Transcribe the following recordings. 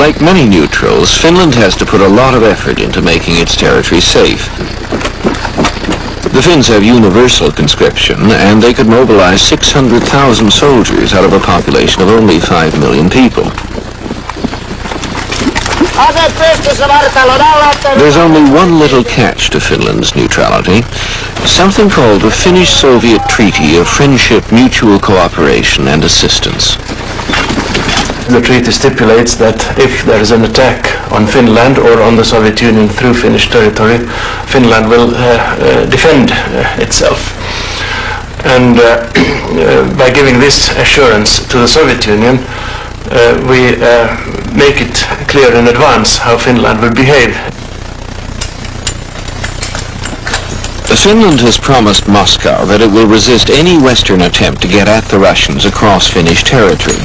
Like many neutrals, Finland has to put a lot of effort into making its territory safe. The Finns have universal conscription, and they could mobilize 600,000 soldiers out of a population of only 5 million people. There's only one little catch to Finland's neutrality, something called the Finnish-Soviet Treaty of Friendship, Mutual Cooperation and Assistance. The treaty stipulates that if there is an attack on Finland or on the Soviet Union through Finnish territory, Finland will defend itself. And by giving this assurance to the Soviet Union, we make it clear in advance how Finland will behave. Finland has promised Moscow that it will resist any Western attempt to get at the Russians across Finnish territory.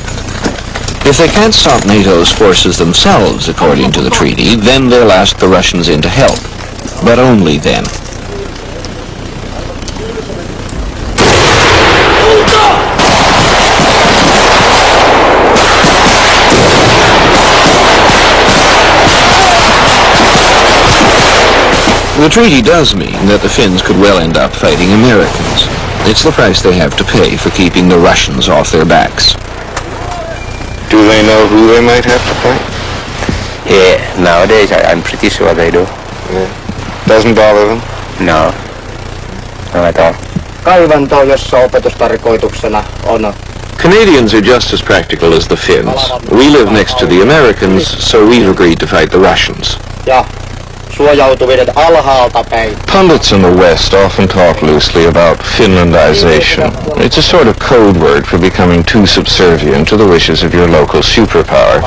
If they can't stop NATO's forces themselves, according to the treaty, then they'll ask the Russians in to help. But only then. The treaty does mean that the Finns could well end up fighting Americans. It's the price they have to pay for keeping the Russians off their backs. Do they know who they might have to fight? Yeah, nowadays I'm pretty sure they do. Yeah. Doesn't bother them? No. Not at all. Kaivanto, jossa opetustarkoituksena on. Canadians are just as practical as the Finns. We live next to the Americans, so we've agreed to fight the Russians. Ja suojautuminen alhaalta päin. Pundits in the West often talk loosely about Finlandization. It's a sort of code word for becoming too subservient to the wishes of your local superpower.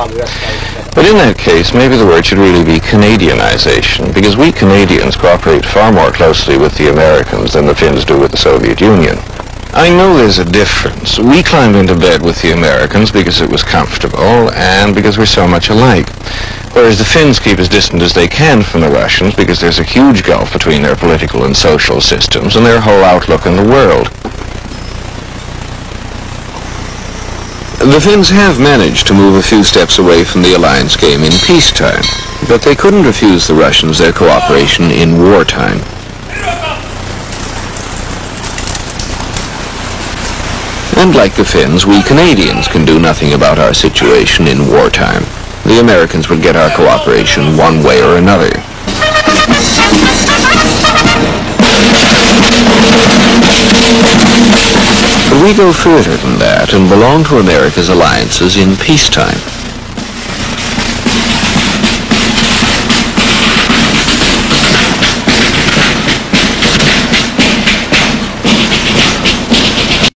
But in that case, maybe the word should really be Canadianization, because we Canadians cooperate far more closely with the Americans than the Finns do with the Soviet Union. I know there's a difference. We climbed into bed with the Americans because it was comfortable and because we're so much alike. Whereas the Finns keep as distant as they can from the Russians because there's a huge gulf between their political and social systems and their whole outlook on the world. The Finns have managed to move a few steps away from the alliance game in peacetime, but they couldn't refuse the Russians their cooperation in wartime. And like the Finns, we Canadians can do nothing about our situation in wartime. The Americans would get our cooperation one way or another. We go further than that and belong to America's alliances in peacetime.